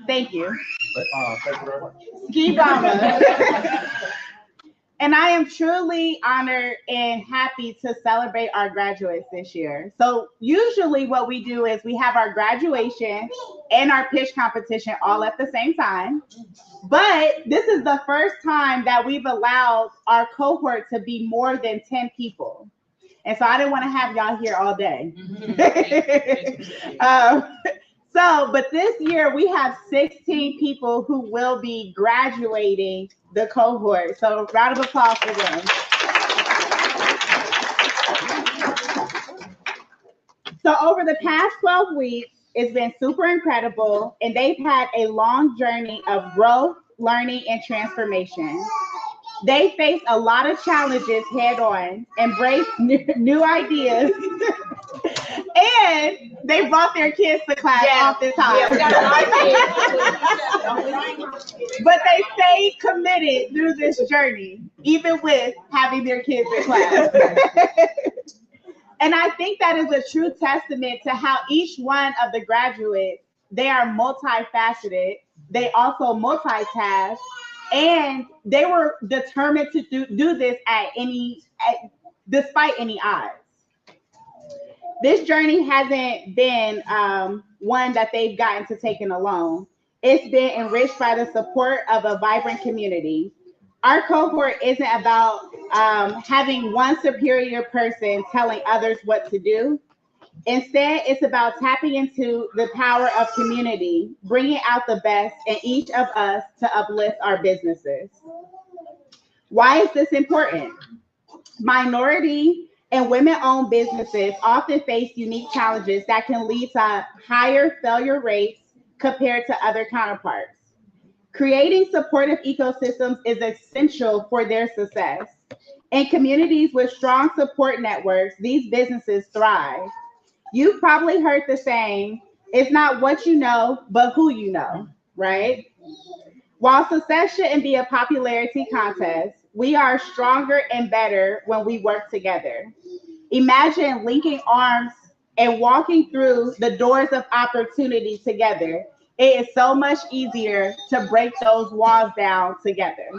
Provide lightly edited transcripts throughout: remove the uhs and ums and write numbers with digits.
Thank you. Thank you very much. Ski Mama. And I am truly honored and happy to celebrate our graduates this year. So usually what we do is we have our graduation and our pitch competition all at the same time. But this is the first time that we've allowed our cohort to be more than 10 people. And so I didn't want to have y'all here all day. But this year we have 16 people who will be graduating the cohort. So round of applause for them. So over the past 12 weeks, it's been super incredible, and they've had a long journey of growth, learning, and transformation. They faced a lot of challenges head on, embraced new ideas, and they brought their kids to class off the time. Yeah, we got a lot of kids. But they stayed committed through this journey, even with having their kids in class. And I think that is a true testament to how each one of the graduates, they are multifaceted. They also multitask, and they were determined to do this despite any odds. This journey hasn't been one that they've gotten to take in alone. It's been enriched by the support of a vibrant community. Our cohort isn't about having one superior person telling others what to do. Instead, it's about tapping into the power of community, bringing out the best in each of us to uplift our businesses. Why is this important? Minority and women-owned businesses often face unique challenges that can lead to higher failure rates compared to other counterparts. Creating supportive ecosystems is essential for their success. In communities with strong support networks, these businesses thrive. You've probably heard the saying, it's not what you know, but who you know, right? While success shouldn't be a popularity contest, we are stronger and better when we work together. Imagine linking arms and walking through the doors of opportunity together. It is so much easier to break those walls down together.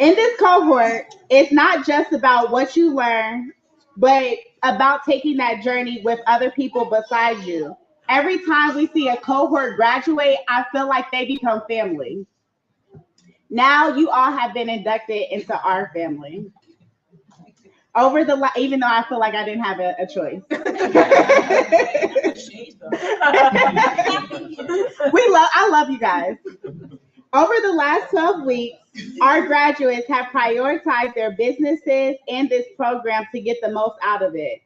In this cohort, it's not just about what you learn, but about taking that journey with other people beside you. Every time we see a cohort graduate, I feel like they become family. Now you all have been inducted into our family. Even though I feel like I didn't have a choice. I love you guys. Over the last 12 weeks, our graduates have prioritized their businesses and this program to get the most out of it.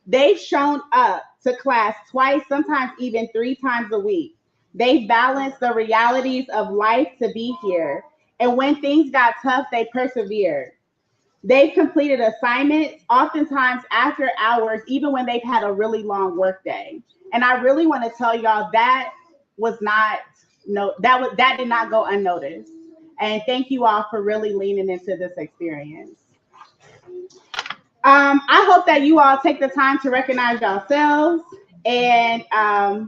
They've shown up to class twice, sometimes even 3 times a week. They've balanced the realities of life to be here. And when things got tough, they persevered. They've completed assignments, oftentimes after hours, even when they've had a really long work day. And I really want to tell y'all that that did not go unnoticed. And thank you all for really leaning into this experience. I hope that you all take the time to recognize yourselves, and I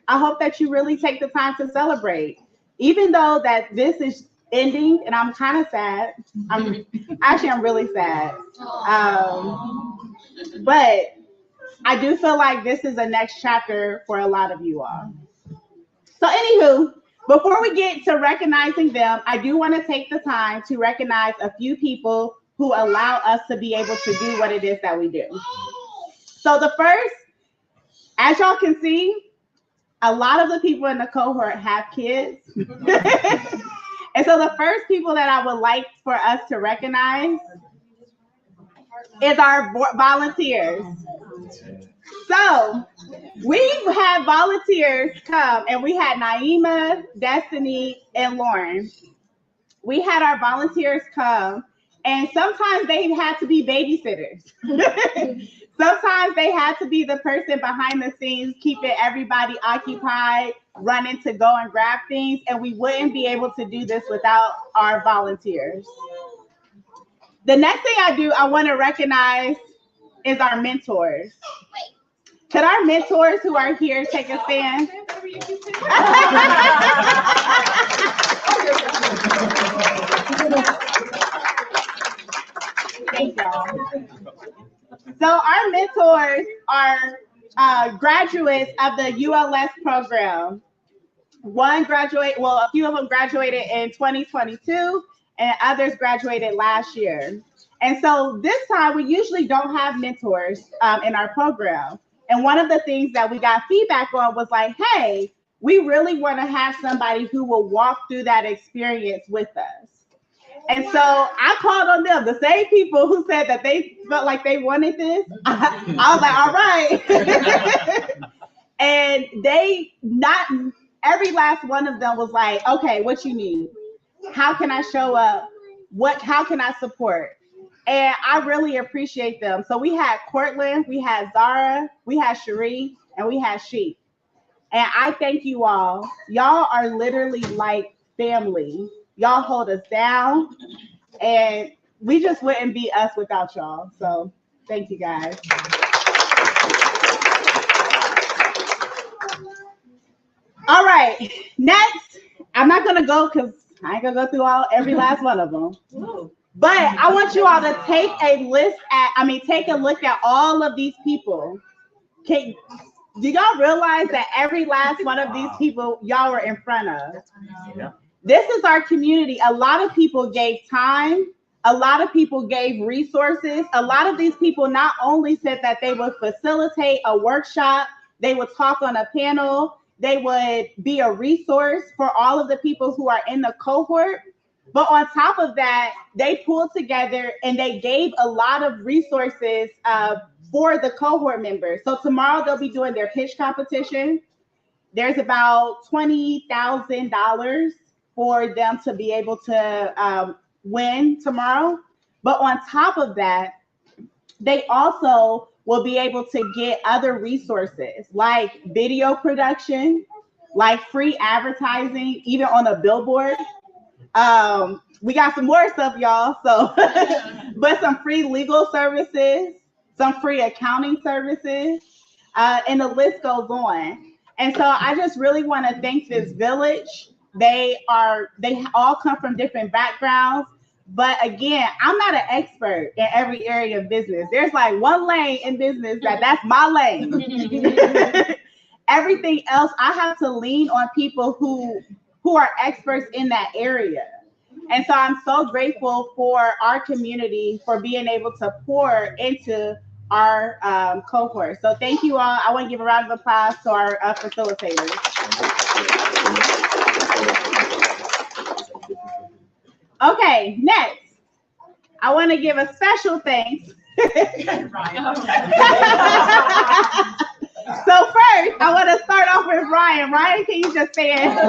hope that you really take the time to celebrate. Even though that this is ending, and I'm kind of sad. I'm really sad. But I do feel like this is a next chapter for a lot of you all. So anywho, before we get to recognizing them, I do want to take the time to recognize a few people who allow us to be able to do what it is that we do. So the first, as y'all can see, a lot of the people in the cohort have kids. And so the first people that I would like for us to recognize is our volunteers. So we've had volunteers come, and we had Naima, Destiny, and Lauren. We had our volunteers come, and sometimes they had to be babysitters. Sometimes they had to be the person behind the scenes, keeping everybody occupied, running to go and grab things, and we wouldn't be able to do this without our volunteers. The next thing I want to recognize is our mentors. Could our mentors who are here take a stand? Thank y'all. So our mentors are graduates of the ULS program. A few of them graduated in 2022 and others graduated last year. And so this time we usually don't have mentors in our program. And one of the things that we got feedback on was like, hey, we really want to have somebody who will walk through that experience with us. And so I called on them, the same people who said that they felt like they wanted this. I was like, all right. And every last one of them was like, okay, what you need? How can I show up? How can I support? And I really appreciate them. So we had Cortland, we had Zara, we had Cherie, and we had Sheep. And I thank you all. Y'all are literally like family. Y'all hold us down. And we just wouldn't be us without y'all. So thank you guys. All right, next, I'm not gonna go because I ain't gonna go through every last one of them. But I want you all to take a look at all of these people. Okay, do y'all realize that every last one of these people y'all were in front of? Yeah. This is our community. A lot of people gave time. A lot of people gave resources. A lot of these people not only said that they would facilitate a workshop, they would talk on a panel, they would be a resource for all of the people who are in the cohort. But on top of that, they pulled together and they gave a lot of resources for the cohort members. So tomorrow they'll be doing their pitch competition. There's about $20,000 for them to be able to win tomorrow. But on top of that, they also will be able to get other resources like video production, like free advertising, even on a billboard. We got some more stuff, y'all. So, but some free legal services, some free accounting services, and the list goes on. And so I just really want to thank this village. They all come from different backgrounds. But again, I'm not an expert in every area of business. There's like one lane in business that's my lane. Everything else, I have to lean on people who are experts in that area. And so I'm so grateful for our community for being able to pour into our cohort. So thank you all. I want to give a round of applause to our facilitators. Okay, next, I want to give a special thanks. So first, I want to start off with Ryan. Ryan, can you just stand?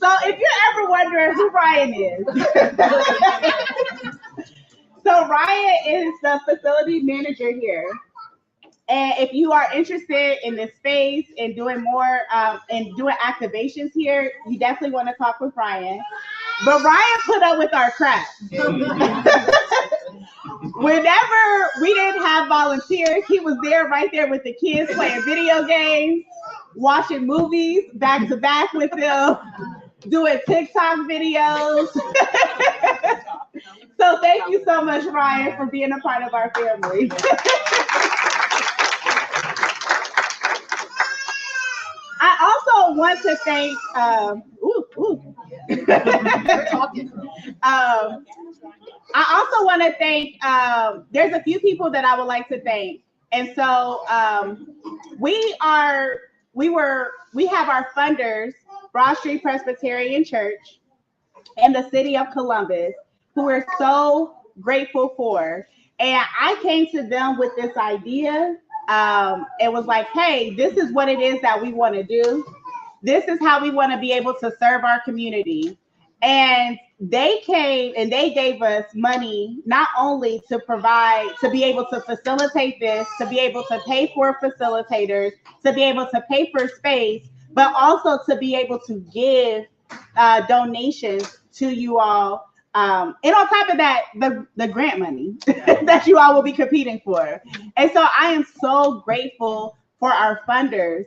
So if you're ever wondering who Ryan is, so Ryan is the facility manager here. And if you are interested in this space and doing more and doing activations here, you definitely want to talk with Ryan. But Ryan put up with our crap. Whenever we didn't have volunteers, he was there right there with the kids playing video games, watching movies back to back with them, doing TikTok videos. So thank you so much, Ryan, for being a part of our family. I also want to thank, I also want to thank, there's a few people that I would like to thank. And so we have our funders, Broad Street Presbyterian Church and the City of Columbus, who we're so grateful for. And I came to them with this idea. It was like, hey, this is what it is that we want to do. This is how we want to be able to serve our community. And they came and they gave us money, not only to provide, to be able to facilitate this, to be able to pay for facilitators, to be able to pay for space, but also to be able to give donations to you all. And on top of that, the grant money that you all will be competing for. And so I am so grateful for our funders.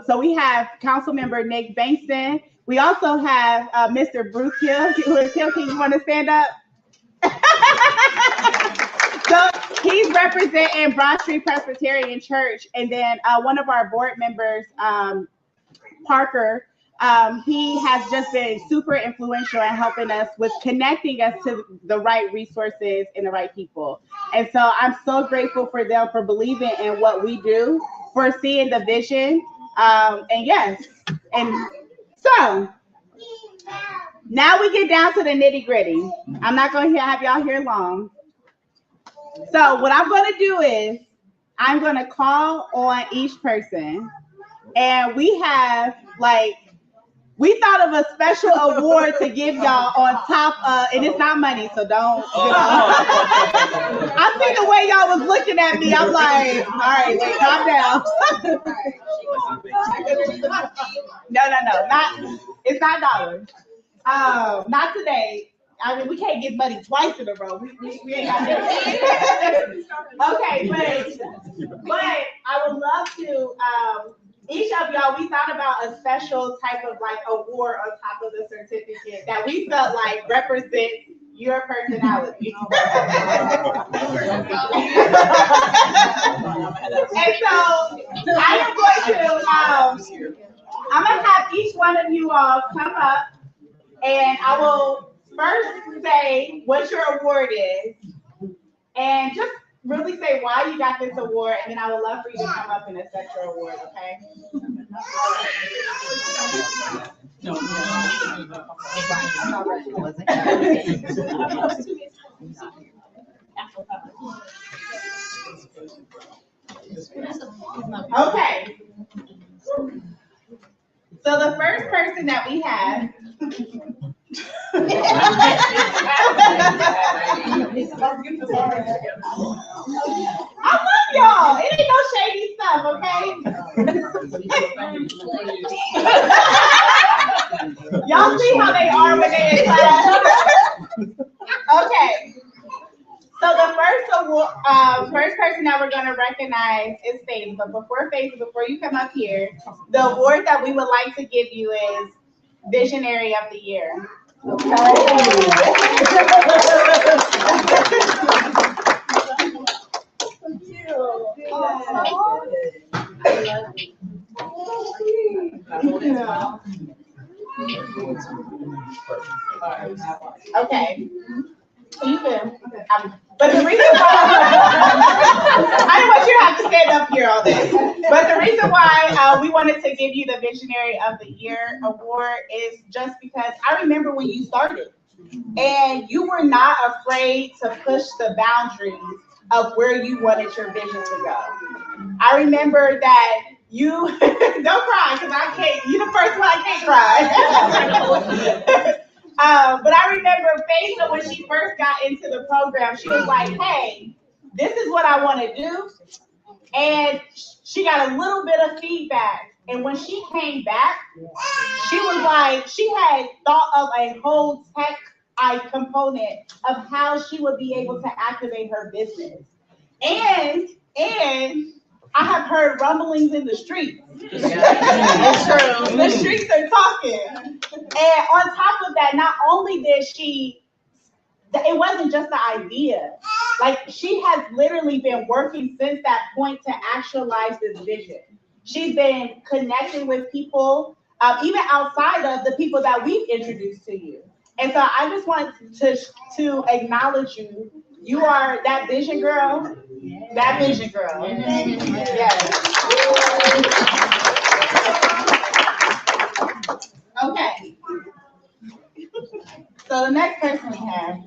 So we have Council Member Nick Bankston. We also have Mr. Bruce Hill. Who is Hill? Can you want to stand up? So he's representing Broad Street Presbyterian Church. And then one of our board members, Parker, he has just been super influential in helping us with connecting us to the right resources and the right people. And so I'm so grateful for them for believing in what we do, for seeing the vision. And yes, and so now we get down to the nitty gritty. I'm not going to have y'all here long. So what I'm going to do is I'm going to call on each person, and we have we thought of a special award to give y'all on top of, and it's not money, so don't, I see the way y'all was looking at me. I'm like, all right, wait, calm down. No, it's not dollars. Not today. I mean, we can't get money twice in a row. We ain't got that. Okay, but I would love to, each of y'all, we thought about a special type of award on top of the certificate that we felt like represents your personality. And so I am going to, I'm going to have each one of you all come up, and I will first say what your award is, and just really say why you got this award, and then I would love for you to come up and accept your award, okay? Okay. So the first person that we have I love y'all. It ain't no shady stuff, okay? Y'all see how they are when they in class? Okay. So the first person that we're going to recognize is Faith. But before you come up here, the award that we would like to give you is Visionary of the Year. Okay. Okay. You feel? But the reason why I didn't want you to have to stand up here all day. But the reason why we wanted to give you the Visionary of the Year award is just because I remember when you started, and you were not afraid to push the boundaries of where you wanted your vision to go. I remember that you don't cry, because I can't. You're the first one I can't cry. But I remember Faith, when she first got into the program, she was like, hey, this is what I want to do. And she got a little bit of feedback. And when she came back, she was like, she had thought of a whole tech component of how she would be able to activate her business. And I have heard rumblings in the streets. It's true. The streets are talking. And on top of that, not only did it wasn't just the idea. Like, she has literally been working since that point to actualize this vision. She's been connecting with people, even outside of the people that we've introduced to you. And so I just want to acknowledge you. You are that vision girl. That vision girl. Yes. Okay. So the next person we have.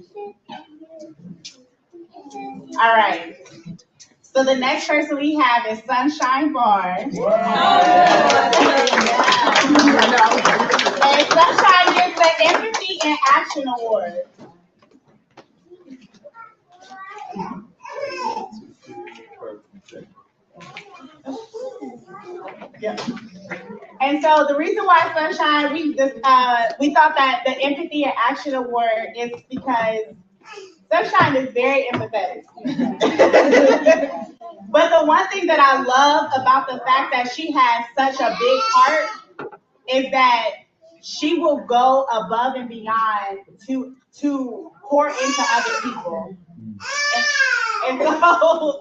All right. So the next person we have is Sunshine Barnes. And Sunshine gets the Empathy in Action Award. Yeah. And And so the reason why Sunshine, we thought that the Empathy and Action Award is because Sunshine is very empathetic. But the one thing that I love about the fact that she has such a big heart is that she will go above and beyond to pour into other people. And so,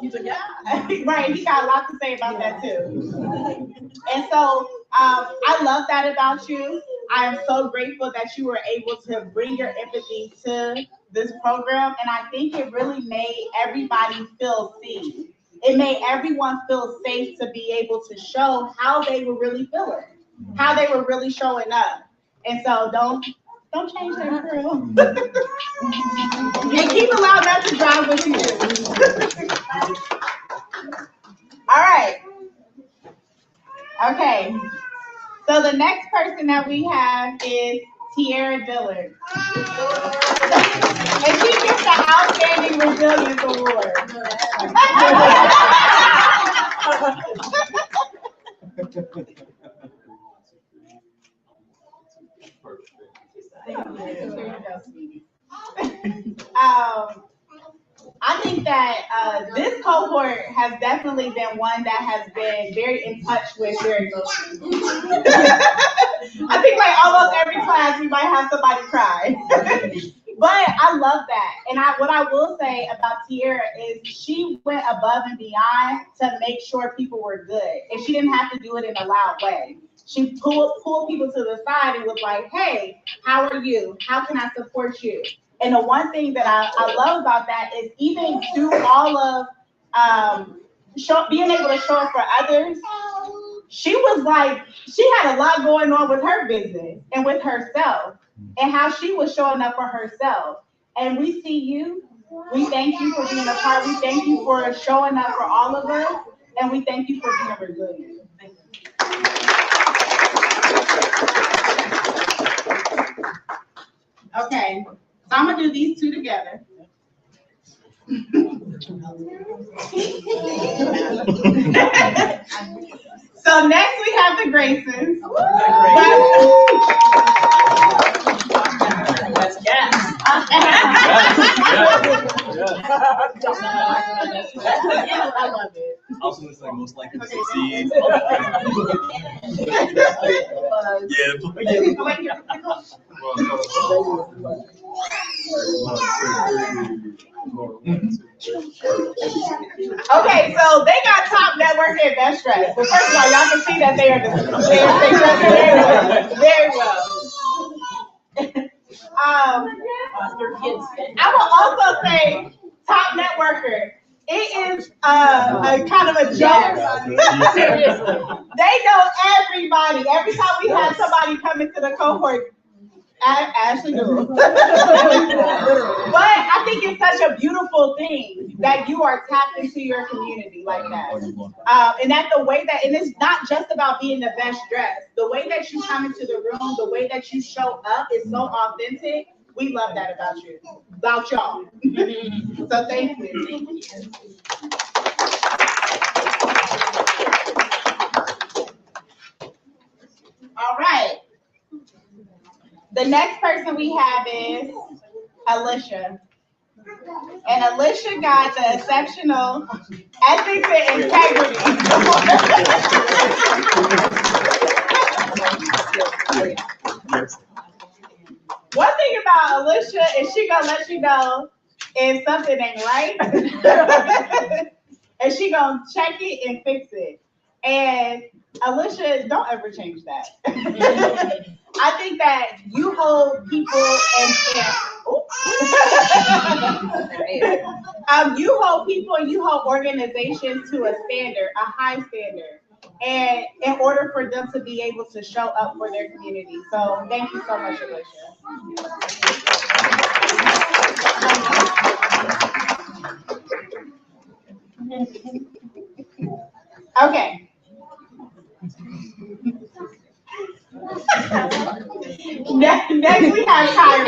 right, he got a lot to say about that too. And so, I love that about you. I am so grateful that you were able to bring your empathy to this program, and I think it really made everybody feel seen. It made everyone feel safe to be able to show how they were really feeling, how they were really showing up. And so don't change that, girl. And keep allowing that to drive what you do. All right. Okay. So the next person that we have is Tiara Dillard. And she gets the Outstanding Resilience Award. I think that this cohort has definitely been one that has been very in touch with their emotions. I think like almost every class we might have somebody cry. But I love that. And what I will say about Tiara is she went above and beyond to make sure people were good. And she didn't have to do it in a loud way. She pulled people to the side and was like, hey, how are you? How can I support you? And the one thing that I love about that is even through all of being able to show up for others, she was like, she had a lot going on with her business and with herself and how she was showing up for herself. And we see you. We thank you for being a part. We thank you for showing up for all of us. And we thank you for being resilient. Thank you. Okay. So I'm gonna do these two together. So next we have the Graces. I love it. Also, it's like most likely to succeed. Okay, so they got top network and best dress. But first of all, y'all can see that they are very well. I will also say top networker. It is a kind of a joke. They know everybody. Every time we have somebody come into the cohort, Ashley knew. But I think it's such a beautiful thing that you are tapped into your community like that. And that the way that, and it's not just about being the best dressed. The way that you come into the room, the way that you show up is so authentic. We love that about you, about y'all. So thank you. All right. The next person we have is Alicia. And Alicia got the exceptional ethics and integrity. One thing about Alicia is she gonna let you know if something ain't right. And she gonna check it and fix it. And Alicia, don't ever change that. I think that you hold people you hold people and you hold organizations to a standard, a high standard, and in order for them to be able to show up for their community. So thank you so much, Alicia. Okay. Next we have Kyra.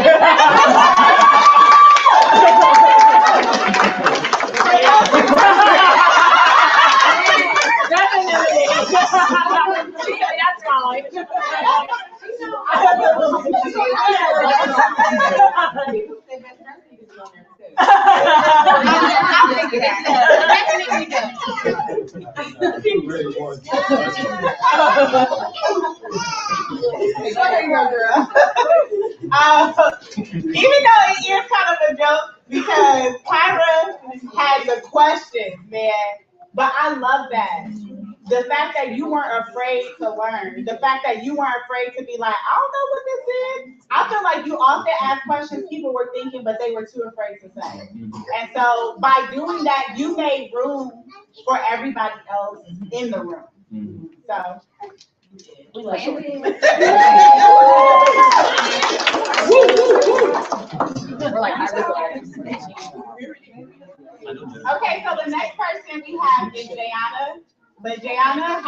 That's fine. Even though it is kind of a joke because Kyra had the questions, man. But I love that. The fact that you weren't afraid to learn, the fact that you weren't afraid to be like, I don't know what this is. I feel like you often ask questions people were thinking, but they were too afraid to say. And so by doing that, you made room for everybody else in the room. So we love you. We're like, okay, so the next person we have is Jayana. But Jayana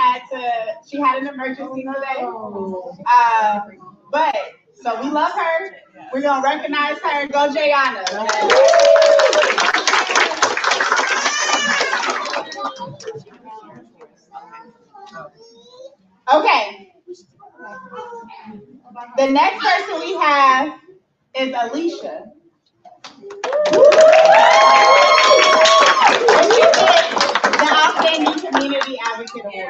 she had an emergency today. But, so we love her. We're going to recognize her. Go, Jayana. Okay. The next person we have is Alicia. The Outstanding Community Advocate Award.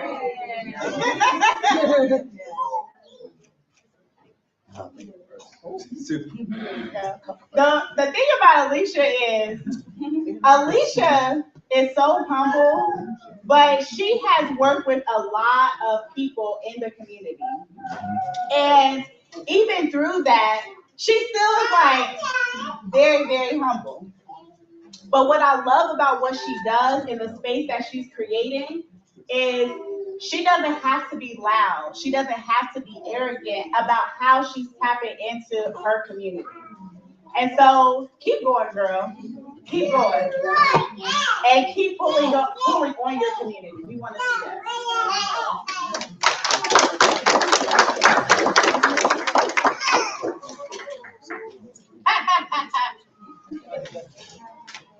The thing about Alicia is so humble, but she has worked with a lot of people in the community. And even through that, she still is like very, very humble. But what I love about what she does in the space that she's creating is she doesn't have to be loud. She doesn't have to be arrogant about how she's tapping into her community. And so keep going, girl. Keep going. And keep pulling on your community. We want to see that.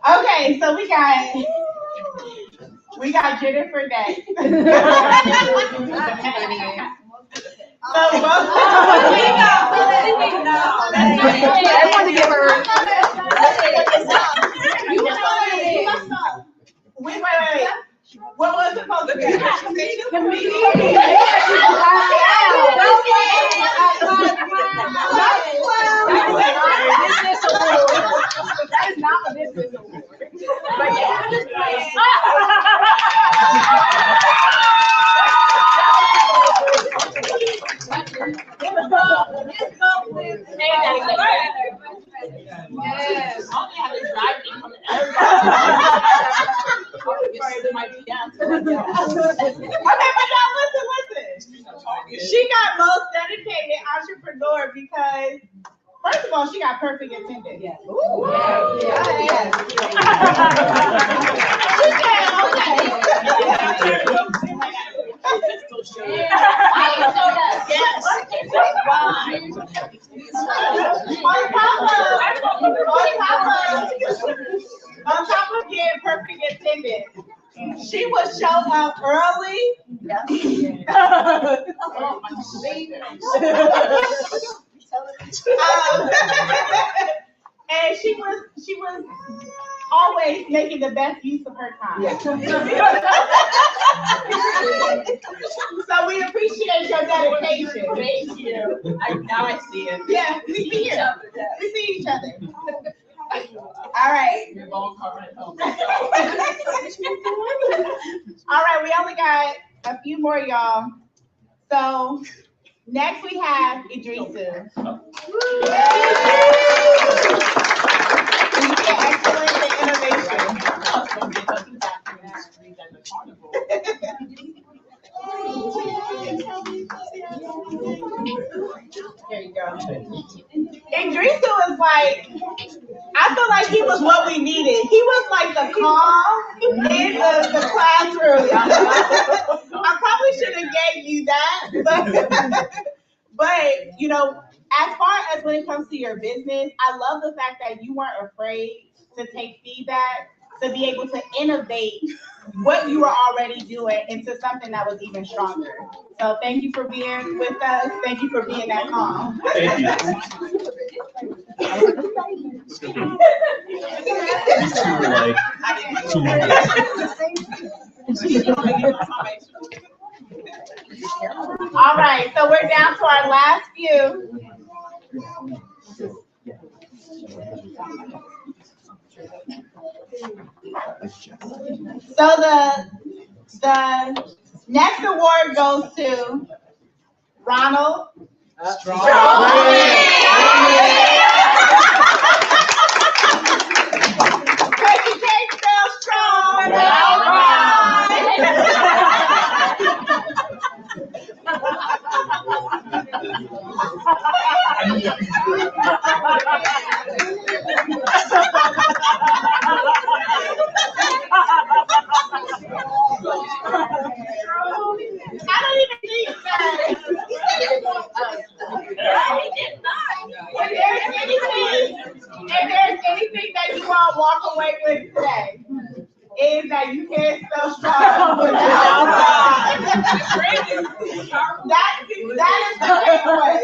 Okay, so we got Jennifer next. I want to give her. Wait. What was it supposed to be? That is not a business award. Okay, but now listen. She got most dedicated entrepreneur because, first of all, she got perfect attendance. Yes. On top of getting perfect attendance, she would show up early. And she was always making the best use of her time. So we appreciate your dedication. Thank you. Now I see it. Yeah, we see it. We see each other. All right. All right, we only got a few more, y'all. So next we have Idrisu. Excellence and innovation. There you go. Idrisu is like, I feel like he was what we needed. He was like the calm in the classroom. I probably should have gave you that, but you know, as far as when it comes to your business, I love the fact that you weren't afraid to take feedback, to be able to innovate what you were already doing into something that was even stronger. So thank you for being with us. Thank you for being that calm. Thank you. These two were like, All right, so we're down to our last few. So the next award goes to Ronald Strong. Crazy Cake spell strong. I don't even think that. If there's anything that you want to walk away with today, is that you can't spell strong without God. That is the takeaway.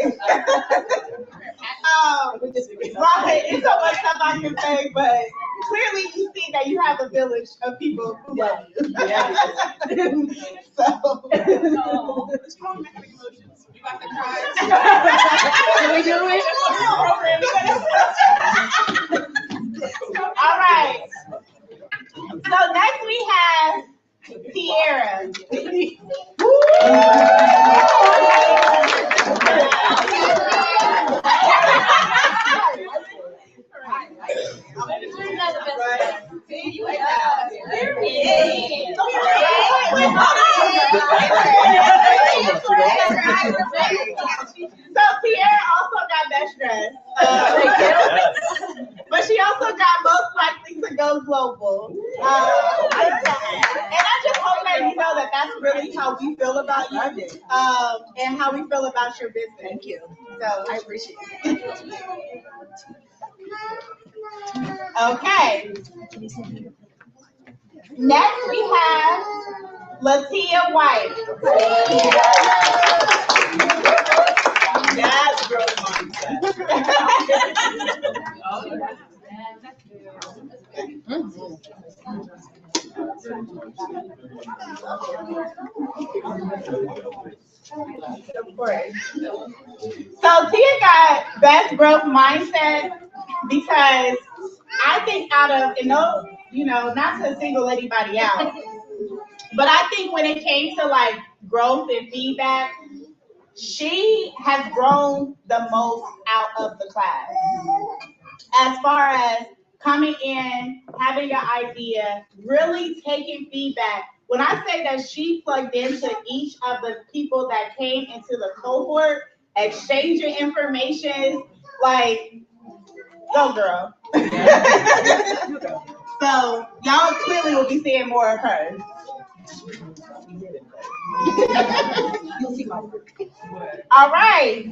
Right, it's so much stuff I can say, but clearly you see that you have a village of people who love you. So. Can we do it? All right. So next we have Tiara. So Tiara also got best dress, but she also got most likely to go global. And I just hope that you know that that's really how we feel about you, and how we feel about your business. Thank you. So I appreciate it. Okay. Next we have Latia White. That's growth mindset. Of course. So Tia got best growth mindset because I think out of, not to single anybody out, but I think when it came to like growth and feedback, she has grown the most out of the class. As far as coming in, having your idea, really taking feedback. When I say that she plugged into each of the people that came into the cohort, exchanging information, like, go girl. So y'all clearly will be seeing more of her. All right.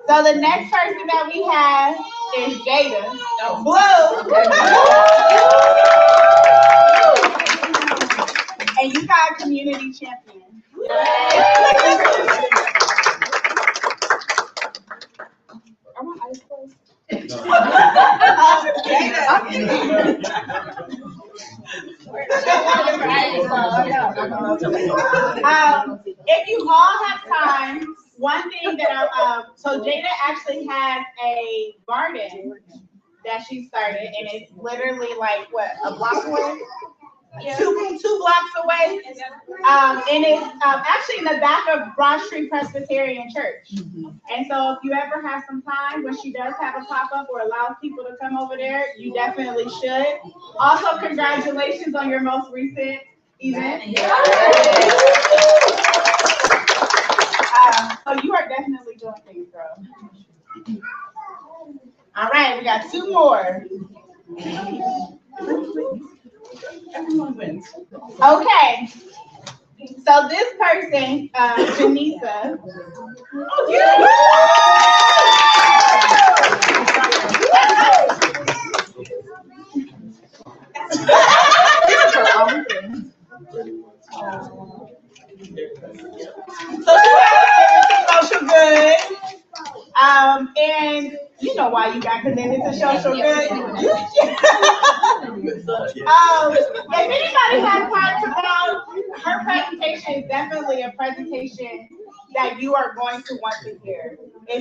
So the next person that we have is Jada. Blue. And you got a community champion. Are my eyes closed? If you all have time, one thing that so Jada actually has a garden that she started, and it's literally like what, a block away? Yeah. Two blocks away. And it's actually in the back of Broad Street Presbyterian Church. And so if you ever have some time when she does have a pop-up or allows people to come over there, you definitely should. Also, congratulations on your most recent event. So you are definitely doing things, girl. All right, we got two more. Okay. So this person, Janisa. So she has social good. And you know why you got connected to social good. anybody has time to go, her presentation is definitely a presentation that you are going to want to hear.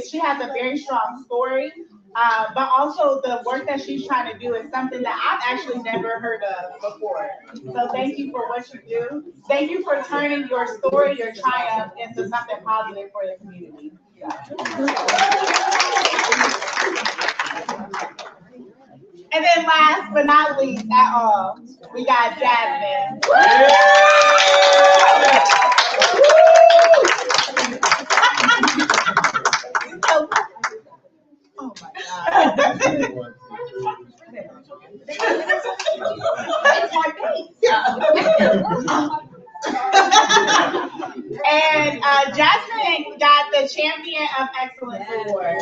She has a very strong story, but also the work that she's trying to do is something that I've actually never heard of before. So thank you for what you do. Thank you for turning your story, your triumph, into something positive for the community. And then last but not least at all, we got Jasmine. Oh my God. And Jasmine got the Champion of Excellence Award.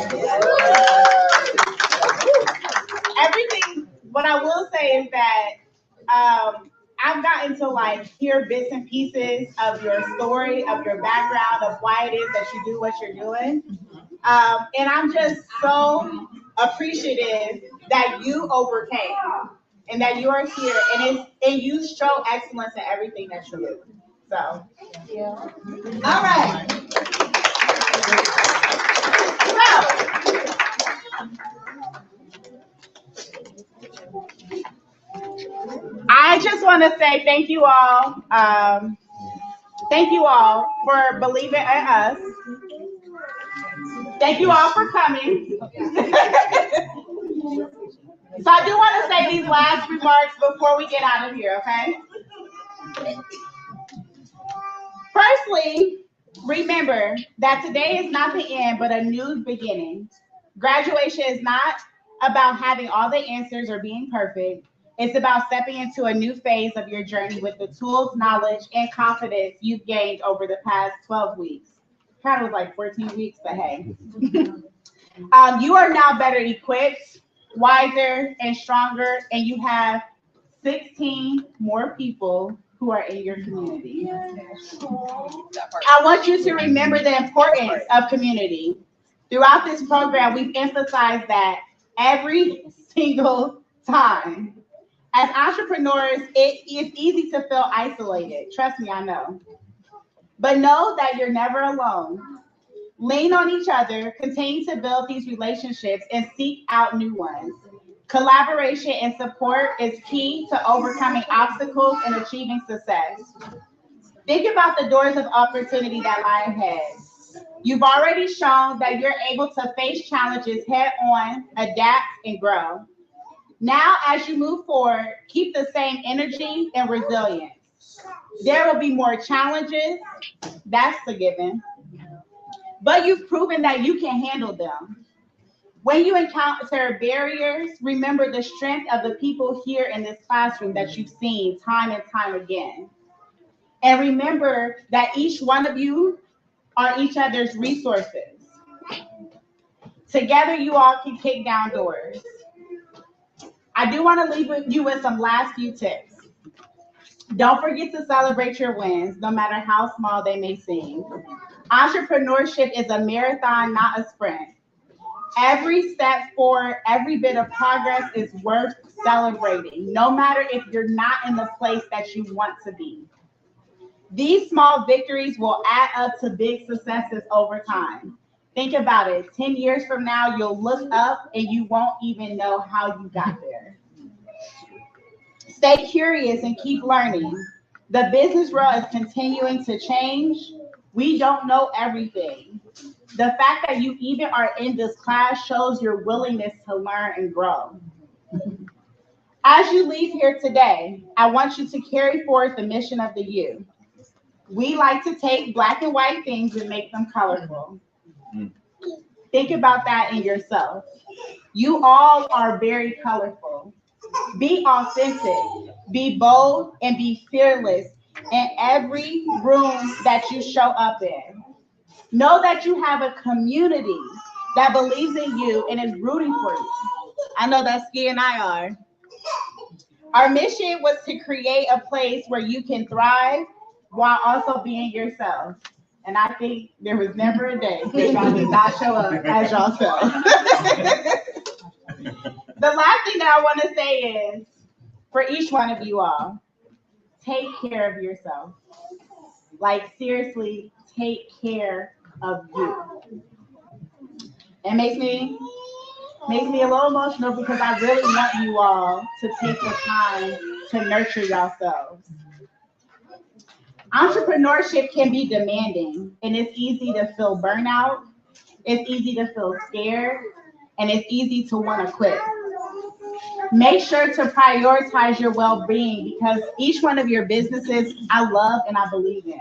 Everything, what I will say is that I've gotten to like hear bits and pieces of your story, of your background, of why it is that you do what you're doing. And I'm just so appreciative that you overcame and that you are here and you show excellence in everything that you do. So, yeah. All right. I just want to say thank you all. Thank you all for believing in us. Thank you all for coming. So I do want to say these last remarks before we get out of here, okay? Firstly, remember that today is not the end, but a new beginning. Graduation is not about having all the answers or being perfect. It's about stepping into a new phase of your journey with the tools, knowledge, and confidence you've gained over the past 12 weeks. Kind of like 14 weeks, but hey. You are now better equipped, wiser, and stronger, and you have 16 more people who are in your community. I want you to remember the importance of community. Throughout this program, we've emphasized that every single time. As entrepreneurs, it is easy to feel isolated. Trust me, I know. But know that you're never alone. Lean on each other, continue to build these relationships, and seek out new ones. Collaboration and support is key to overcoming obstacles and achieving success. Think about the doors of opportunity that lie ahead. You've already shown that you're able to face challenges head on, adapt, and grow. Now, as you move forward, keep the same energy and resilience. There will be more challenges, that's the given, but you've proven that you can handle them. When you encounter barriers, remember the strength of the people here in this classroom that you've seen time and time again. And remember that each one of you are each other's resources. Together, you all can kick down doors. I do want to leave you with some last few tips. Don't forget to celebrate your wins, no matter how small they may seem. Entrepreneurship is a marathon, not a sprint. Every step forward, every bit of progress is worth celebrating, no matter if you're not in the place that you want to be. These small victories will add up to big successes over time. Think about it. 10 years from now, you'll look up and you won't even know how you got there. Stay curious and keep learning. The business world is continuing to change. We don't know everything. The fact that you even are in this class shows your willingness to learn and grow. As you leave here today, I want you to carry forward the mission of the U. We like to take black and white things and make them colorful. Think about that in yourself. You all are very colorful. Be authentic, be bold, and be fearless in every room that you show up in. Know that you have a community that believes in you and is rooting for you. I know that Ski and I are. Our mission was to create a place where you can thrive while also being yourself. And I think there was never a day that y'all did not show up as y'all self. The last thing that I want to say is, for each one of you all, take care of yourself. Like, seriously, take care of you. It makes me a little emotional because I really want you all to take the time to nurture yourselves. Entrepreneurship can be demanding, and it's easy to feel burnout. It's easy to feel scared, and it's easy to want to quit. Make sure to prioritize your well-being because each one of your businesses I love and I believe in.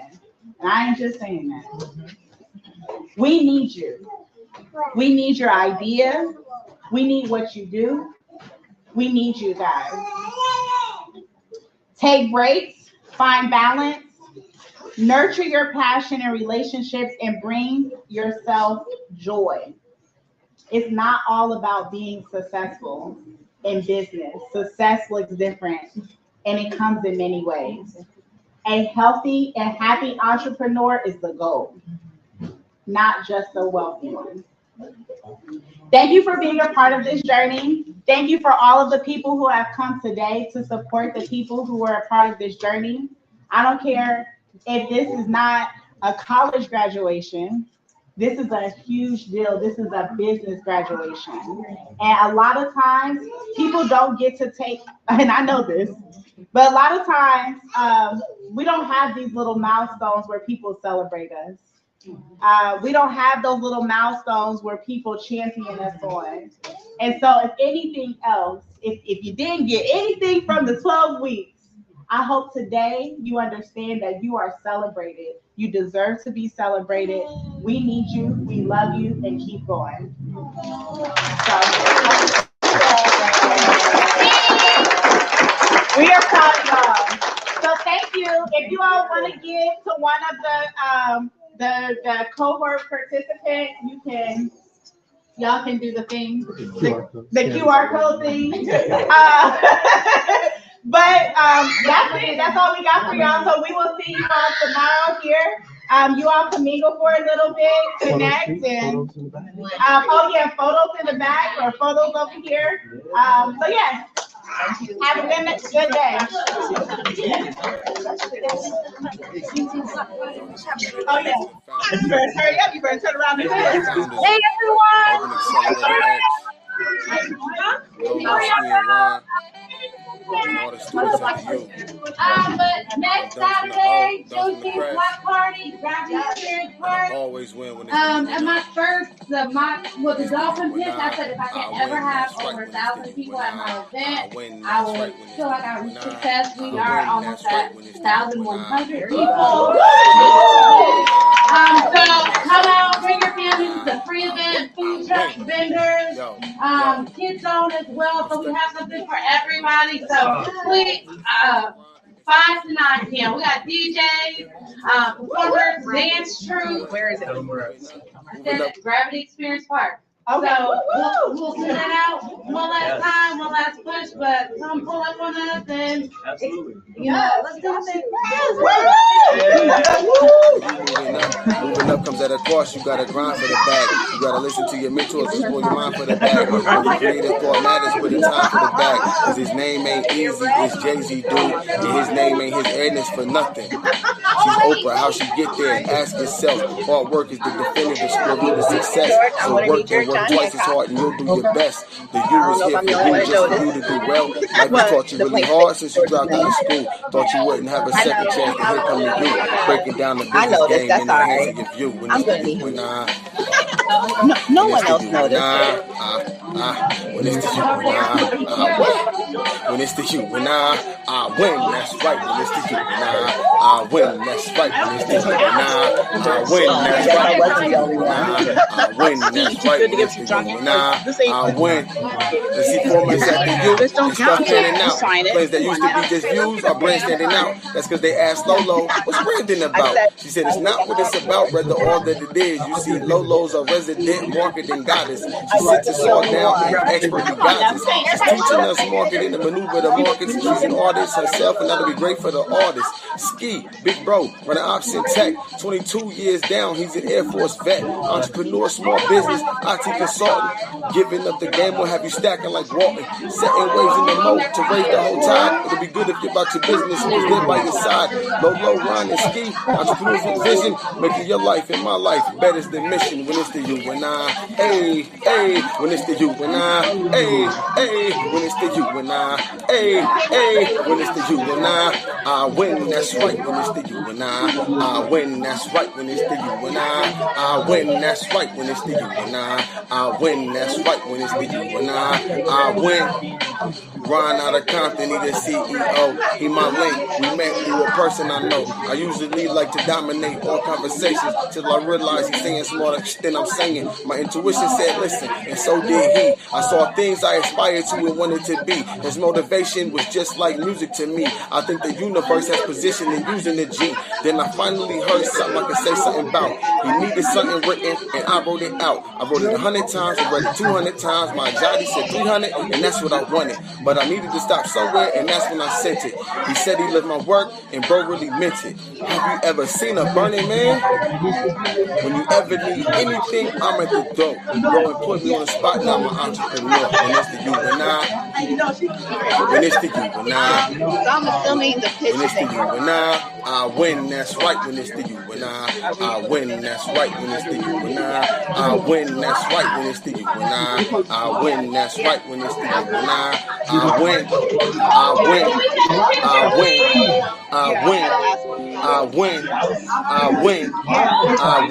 And I ain't just saying that. We need you. We need your idea. We need what you do. We need you guys. Take breaks, find balance, nurture your passion and relationships, and bring yourself joy. It's not all about being successful in business. Success looks different, and it comes in many ways. A healthy and happy entrepreneur is the goal, not just a wealthy one. Thank you for being a part of this journey. Thank you for all of the people who have come today to support the people who were a part of this journey. I don't care if this is not a college graduation. This is a huge deal. This is a business graduation. And a lot of times people don't get to take, and I know this, but a lot of times we don't have these little milestones where people celebrate us. We don't have those little milestones where people champion us on. And so if anything else, if you didn't get anything from the 12 weeks, I hope today you understand that you are celebrated. You deserve to be celebrated. We need you. We love you, and keep going. So, we are proud of y'all. So thank you. If you all want to give to one of the cohort participants, y'all can do the thing, the QR code thing. But that's it. That's all we got for y'all. So we will see you all tomorrow here. You all can mingle for a little bit, connect, and oh yeah, photos in the back or photos over here. So yeah, have a good day. Oh yeah, you better hurry up. You better turn around and hey everyone. All the students at the U. But next Saturday, Juneteenth Block Party, Graduate Experience Park. Always win when at my first, the Dolphin Pit, I said if I could ever have over 1,000 people at my event, I would feel like I reached success. We are almost at 1,100 people. So come out, bring your families. It's a free event, food trucks, vendors, kids zone as well. So we have something for everybody. So please, 5 to 9 p.m. We got DJs, performers, dance troupe. Where is it? Gravity Experience Park. Okay. So we'll send it out one last time, one last push, but come pull up on us and let's do it. Moving up comes at a cost. You gotta grind for the bag. You gotta listen to your mentors, explore your mind for the bag. When you create a thought matters, put in time for the bag. Cause his name ain't easy, it's Jay-Z, dude. And his name ain't his Edness for nothing. She's Oprah, how she get there? Ask yourself. Hard work is the definitive score to success. So work and work twice as hard and you'll do your best. The U is here for you, just for you to do well. Life has taught you really hard since you dropped out of school. Thought you wouldn't have a second chance, and here come you do. Breaking down the business game in the hands of your view. When it's the you, no one else noticed. When it's the you, when it's the you, when I win, that's right. When it's the you, when I win, that's right. When it's the you, when I win, that's right. I win, that's right. When it's the you, when I win. Let's see 4 months after you, and stuff standing out. Plays that used to be just views are brand standing out. That's because they asked Lolo, what's branding about? She said it's not what it's about, rather all that it is. You see, Lolo's a resident marketing goddess. She sits us all down and expertly guides us. She's teaching us marketing and maneuver the markets. She's an artist herself, and that'll be great for the artist. Ski, big bro, running ops in tech. 22 years down, he's an Air Force vet. Entrepreneur, small business, IT consultant. Giving up the game will have you stacking like Walton. Setting waves in the moat to raise the whole tide. It'll be good if you're about your business and it's there by your side. Low, Ron, and Ski. Entrepreneurs with vision, making your life and my life better than mission. When it's the you and I, hey, hey. When it's the you and I, hey, hey. When it's the you and I, hey, hey. When it's the you and I win. That's right. When it's the you and I win. That's right. When it's the you and I win. That's right. When it's the you and I win. That's right. When it's the you and I win. Ron out of Compton, he the CEO. He my link. We met through a person I know. I usually like to dominate all conversations till I realize he's saying smarter than I'm saying. My intuition said listen, and so did he. I saw things I aspired to and wanted to be. His motivation was just like music to me. I think the universe has positioned in using the G. Then I finally heard something I could say something about. He needed something written, and I wrote it out. I wrote it 100 times, I read it 200 times. My anxiety said 300, and that's what I wanted. But I needed to stop somewhere, and that's when I sent it. He said he loved my work, and bro really meant it. Have you ever seen a burning man? When you ever need anything, I'm at the door. Bro, and put me on the spot, now I'm an entrepreneur. When it's the you and I. When it's the you and I. So I'm assuming the pitch When it's the you and I win, that's right. When it's the you and I win, that's right. When it's the you and I win, that's right. When it's the you and I win, that's right. When it's the you and I win, I win, I win, I win, I win, I win, I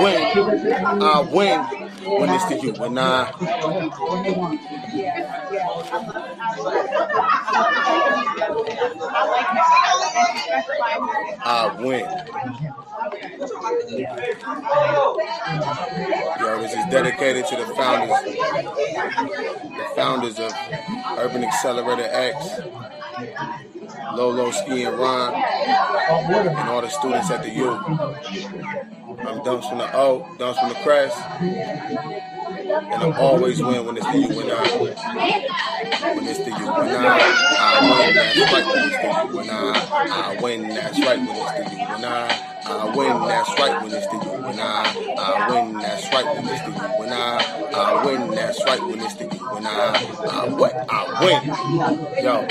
win, I win, I win. When it's the you and I. I win. Yo, this is dedicated to the founders of Urban Accelerator X, Lolo, Ski, and Ron, and all the students at the U. I'm Dumps from the O, Dumps from the Crest, and I'm always win when it's the you and I. When it's the you and I win, that's right. When it's the you and I win, that's right. When it's the you and I win, that's right. When it's the you and I win, that's right. When it's the you and I win, that's right. When it's the you and I win. Yo.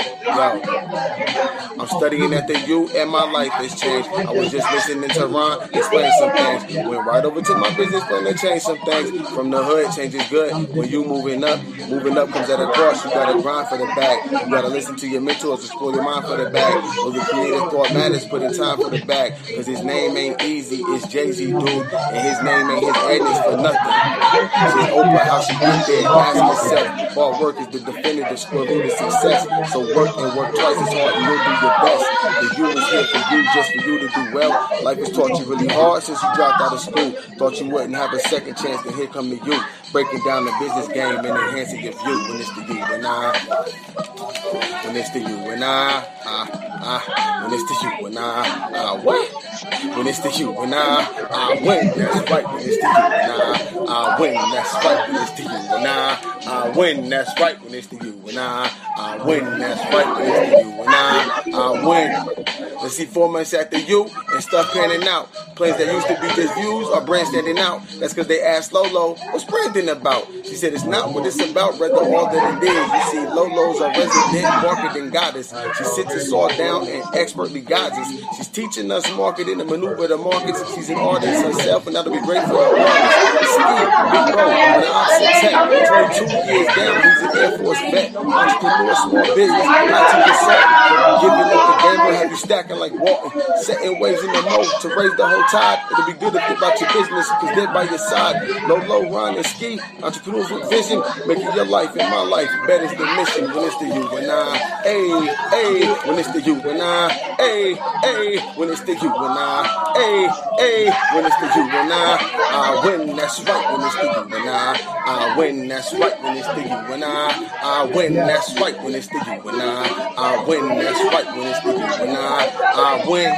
I'm studying at the U and my life has changed. I was just listening to Ron explain some things. Went right over to my business plan to change some things. From the hood, change is good. When you moving up comes at a cost. You gotta grind for the bag. You gotta listen to your mentors, explore your mind for the bag. Well, the creative thought matters, put in time for the bag. Cause his name ain't easy, it's Jay-Z, dude. And his name ain't his Edmonds for nothing. She's Oprah, how she get there, ask herself. Hard work is the definitive square root of success. So work and work twice as hard and you'll do your best. The U is here for you, just for you to do well. Life has taught you really hard since you dropped out of school. Thought you wouldn't have a second chance, then here come the you. Breaking down the business game and enhancing your view. When it's the you and I. When it's the you and I. When it's the you and I win. When it's the you and I win. That's right. When it's the you and I win. That's right. When it's the you and I win. That's right. When it's the you and I win. That's right. When it's the you and I win. Let's see 4 months at the U and stuff panning out. Plays that used to be just views are brand standing out. That's because they asked Lolo, what's branding about? She said it's not what it's about, rather all that it is. You see, Lolo's a resident marketing goddess. She sits us all down and expertly guides us. She's teaching us marketing and maneuver the markets. She's an artist herself, and that'll be great for her artists. Ski, big bro, an ops in tech, 22 years down, he's an Air Force vet. Entrepreneur, small business, IT consultant. Giving up the game will have you stacking like Walton. Setting waves in the moat to raise the whole tide. It'll be good if you're about your business, because they're by your side. Low, Ron, and Ski, entrepreneurs with vision, making your life and my life better than mission. When it's the you and I, hey, when it's the you and I, hey, when it's the you and I, hey, when it's the you and I win, that's right. When it's the you and I win, that's right. When it's the you and I win, that's right. When it's the you and I win, that's right. When it's the you and I win.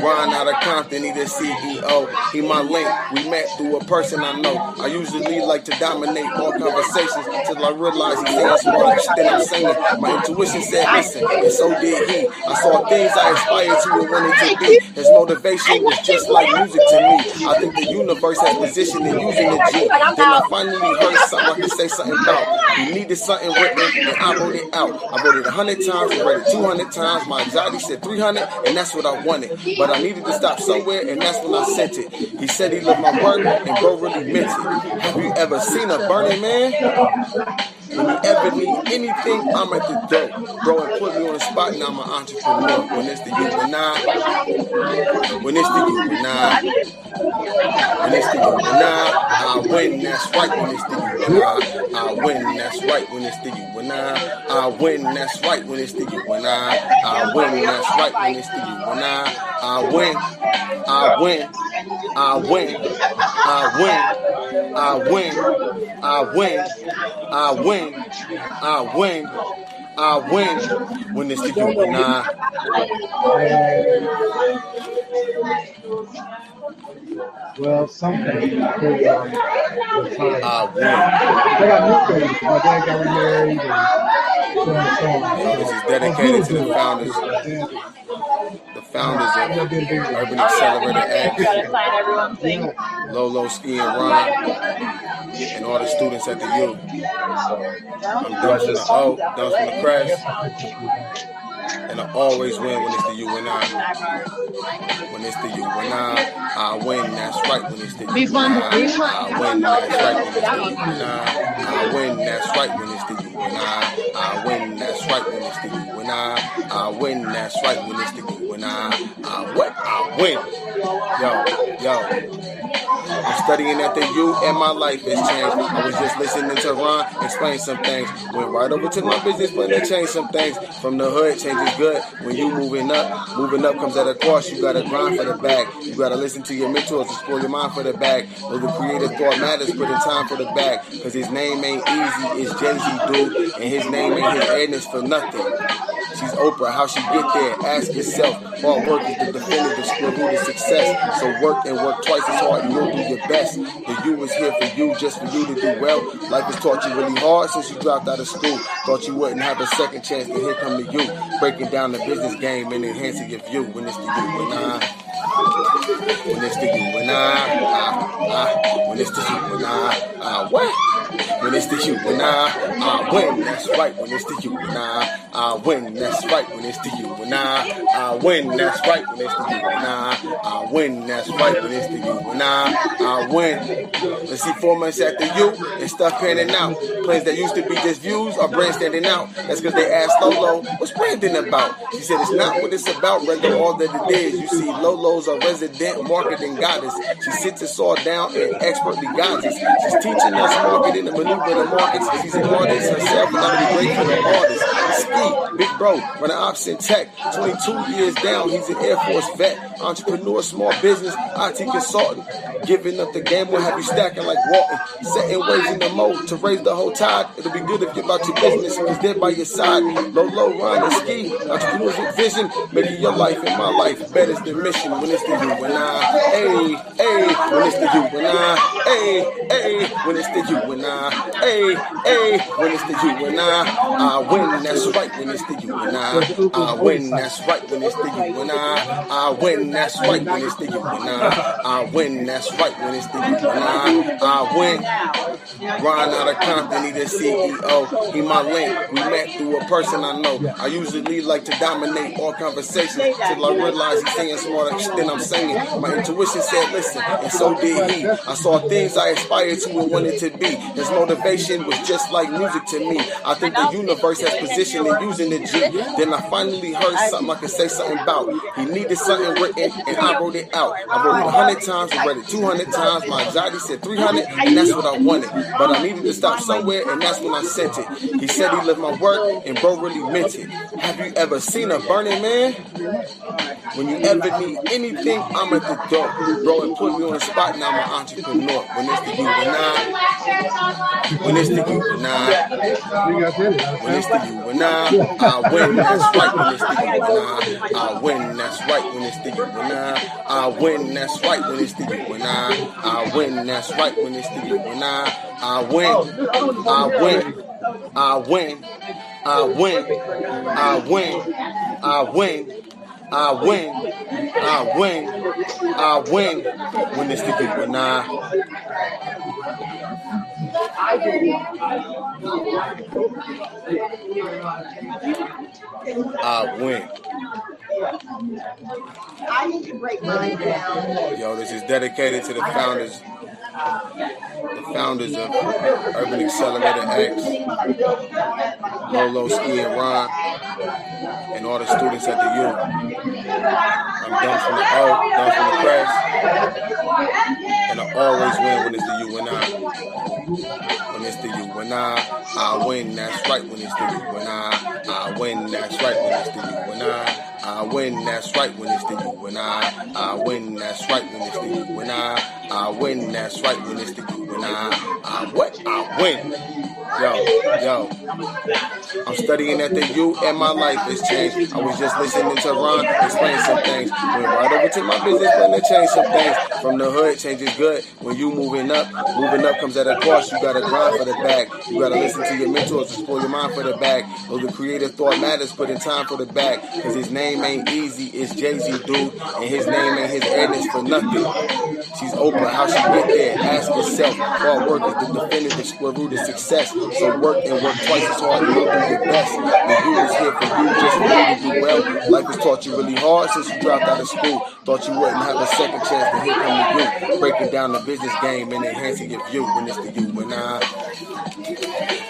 Ron out of Compton, he the CEO. He my link. We met through a person I know. I usually like to dominate all conversations till I realize he's saying smarter than I'm saying. My intuition said listen, and so did he. I saw things I aspired to and wanted to be. His motivation was just like music to me. I think the universe has positioned and using the G. Then I finally heard something I could say something about. He needed something written, and I wrote it out. I wrote it 100 times, I read it 200 times. My anxiety said 300, and that's what I wanted. But I needed to stop somewhere, and that's when I sent it. He said he loved my work, and bro really meant it. Have you ever seen a burning man? When you ever need anything, I'm at the door. Bro, and put me on the spot, now I'm an entrepreneur. When it's the you and I. When it's the you and I. When it's the you and I win, that's right. When it's the you and I win, that's right. When it's the you and I win, that's right. When it's the you and I win, that's right. When it's the you and I win, I win, I win, I win, I win, I win, I win, I win, I win. When it's the you and I. Well, something. I win. I got new things. My dad got remarried and so on and so on. This is dedicated to the founders. The founders of Urban Accelerator X, Lolo, Ski, and Ron, and all the students at the U. I'm done from the O, done from the crash, and I always win when it's the U and I. When it's the U and I win, that's right. When it's the U and I win, that's right. When it's the U and I win, that's right. When it's the U and I win, that's right. When it's the U and I win, that's right. When it's the U and I win. Yo. I'm studying at the U and my life has changed. I was just listening to Ron explain some things. Went right over to my business plan to change some things. From the hood, change is good. When you moving up comes at a cost. You gotta grind for the bag. You gotta listen to your mentors, explore your mind for the bag. Know the creative thought matters, put in time for the bag. Cause his name ain't easy, it's Jay-Z, dude. And his name ain't his Edness for nothing. She's Oprah, how she get there? Ask yourself. Hard work is the definitive square root of success. So work and work twice as hard and you'll do your best. The U is here for you, just for you to do well. Life has taught you really hard since you dropped out of school. Thought you wouldn't have a second chance, but here come the you. Breaking down the business game and enhancing your view. When it's the you and I. When it's the you and I. When it's the you and I. What? When it's the you and I win, that's right. When it's the you and I win, that's right. When it's the you and I win, that's right. When it's the you and I win, that's right. When it's the you and I win. Let's see 4 months at the U and stuff panning out. Plans that used to be just views are brand standing out. That's because they asked Lolo, what's branding about? She said it's not what it's about, rather all that it is. You see, Lolo's a resident marketing goddess. She sits us all down and expertly guides us. She's teaching us marketing and maneuver the markets. She's an artist herself, and that'll be great for the artist. Ski, big bro, running ops in tech. 22 years down, he's an Air Force vet. Entrepreneur, small business, IT consultant. Giving up the game will have you stacking like Walton. Setting waves in the mold to raise the whole tide. It'll be good if you're about your business and he's there by your side. Lolo, Ron, and Ski, entrepreneurs with vision. Making your life and my life better than mission. When it's the you and I, hey, when it's the you and I, hey, when it's the you and I, hey, when it's the you and I win, that's right. When it's the you and I win, that's right. When it's the you and I win, that's right. When it's the you and I win, that's right. When it's the you and I win. Ron out of Compton, he the CEO. He my link. We met through a person I know. I usually like to dominate all conversations till I realize he's saying smarter than I'm saying. My intuition said listen, and so did he. I saw things I aspired to and wanted to be. His motivation was just like music to me. I think the universe has positioned and using the G. Then I finally heard something I could say something about. He needed something written, and I wrote it out. I wrote it 100 times, I read it 200 times. My anxiety said 300, and that's what I wanted. But I needed to stop somewhere, and that's when I sent it. He said he loved my work, and bro really meant it. Have you ever seen a burning man? When you ever need anything, I'm at the door. Bro, and put me on the spot, now I'm an entrepreneur. When it's the you and I. When it's the you and I. When it's the you and I win, that's right when it's the you and I win, that's right when it's the you and I win, that's right when it's the you and I win, that's right when it's the you and I win, I win, I win, I win, I win, I win, I win, I win, I win when it's the you and I win. I need to break mine down. Yo, this is dedicated to the founders of Urban Accelerator X, Lolo, Ski, and Ron, and all the students at the U. I'm done from the O, done from the press, and I always win when it's the U and I. When it's the U and I win, that's right when it's the U and I win, that's right when it's the U and I win, that's right when it's the U and I win, that's right when it's the U and I win, that's right when it's the U and I win. Yo, I'm studying at the U and my life has changed. I was just listening to Ron explain some things. Went right over to my business plan to change some things. From the hood, change is good. When you moving up comes at a cost. You gotta grind for the bag. You gotta listen to your mentors to spoil your mind for the bag. Though the creative thought matters, put in time for the bag. Cause his name ain't easy, it's Jay-Z, dude. And his name ain't his Edness for nothing. She's Oprah, how she get there? Ask yourself. Hard work is the definitive square root of success. So work and work twice as hard and you'll do your best. The U is here for you, just for you to do well. Life has taught you really hard since you dropped out of school. Thought you wouldn't have a second chance, but here come to you. Breaking down the business game and enhancing your view. When it's the you and I.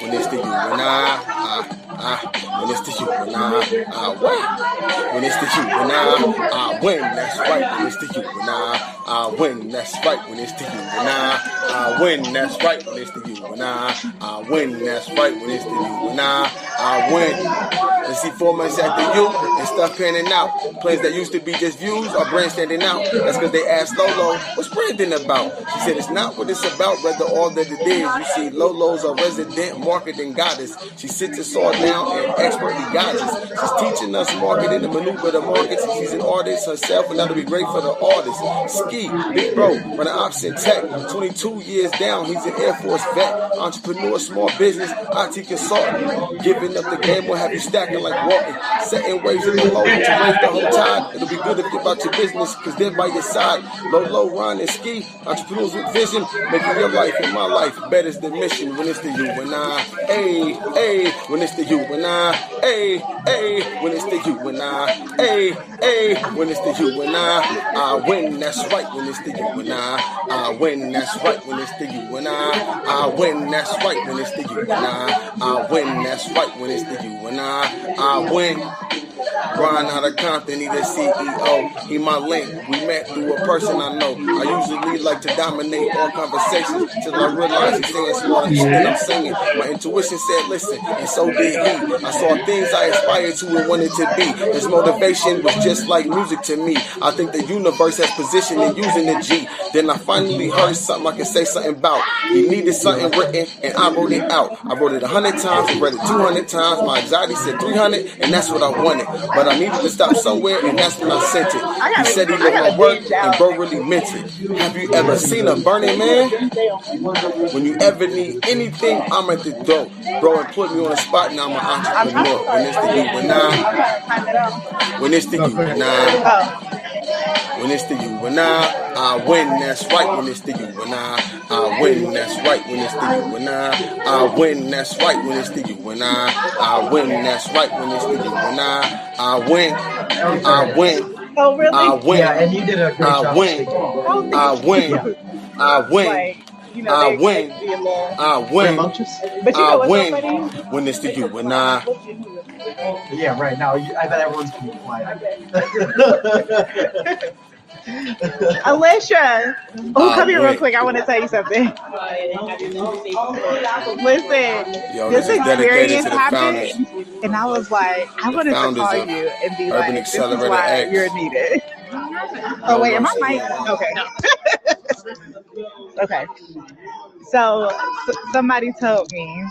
When it's the you and I when it's the you and I win. When it's the you and I win, that's right. When it's the you and I win, that's right. When it's the you and I win, that's right. When it's the you and I win, that's right. When it's the you and I win. Let's see 4 months at the U and stuff panning out. Plays that used to be just views are brand standing out. That's because they asked Lolo, what's branding about? She said it's not what it's about, rather all that it is. You see, Lolo's a resident marketing goddess. She sits us all down and expertly guides us. She's teaching us marketing to maneuver the markets. She's an artist herself, and that'll be great for the artist. Ski, big bro, running ops in tech. 22 years down, he's an Air Force vet. Entrepreneur, small business, IT consultant. Giving up the game will have you stacking like Walton. Setting waves in the low to raise the whole tide. It'll be good if you're about your business, cause they're by your side. Lolo, Ron, and Ski, entrepreneurs with vision. Making your life and my life better is the mission. When it's the you and I, hey, hey, when it's the you and I, hey, hey, when it's the you and I, hey, hey, when it's the you and I win, that's right. When it's the you and I win, that's right. When it's the you and I win, that's right. When it's the you and I win, that's right. When it's the you and I win. Ron out of Compton, he the CEO. He my link. We met through a person I know. I usually like to dominate all conversations till I realize he's saying smarter shit than I'm singing. My intuition said listen, and so did he. I saw things I aspired to and wanted to be. His motivation was just like music to me. I think the universe has positioned in using the G. Then I finally heard something I can say something about. He needed something written, and I wrote it out. I wrote it 100 times, I read it 200 times. My anxiety said 300, and that's what I wanted. But I needed to stop somewhere, and that's when I sent it. He said he loved my work, and bro really meant it. Have you ever seen a burning man? When you ever need anything, I'm at the door. Bro, and put me on the spot, now I'm an entrepreneur. When it's the you and I. When it's the you and I. When it's the you and I win, that's right. When it's the you and I win, that's right. When it's the you and I win, that's right. When it's the you and I win, that's right. When it's the you and I win, I win. Oh, really? I win. Yeah, and you did a great job. I win. I win. I win. Like, you know, I they win. be a little- I win. Rambunctious? But you know I what's win. so funny? When it's the you and I. Yeah, right. Now, I bet everyone's going to be quiet. Alicia, come here real wait. quick. I want to tell you something. Listen, Yo, this this is dedicated experience to the happened, founders. and I was like, I wanted to founders call of you and be Urban like, this is Accelerator why X. you're needed. Oh wait, am I mic? Okay. Okay. So somebody told me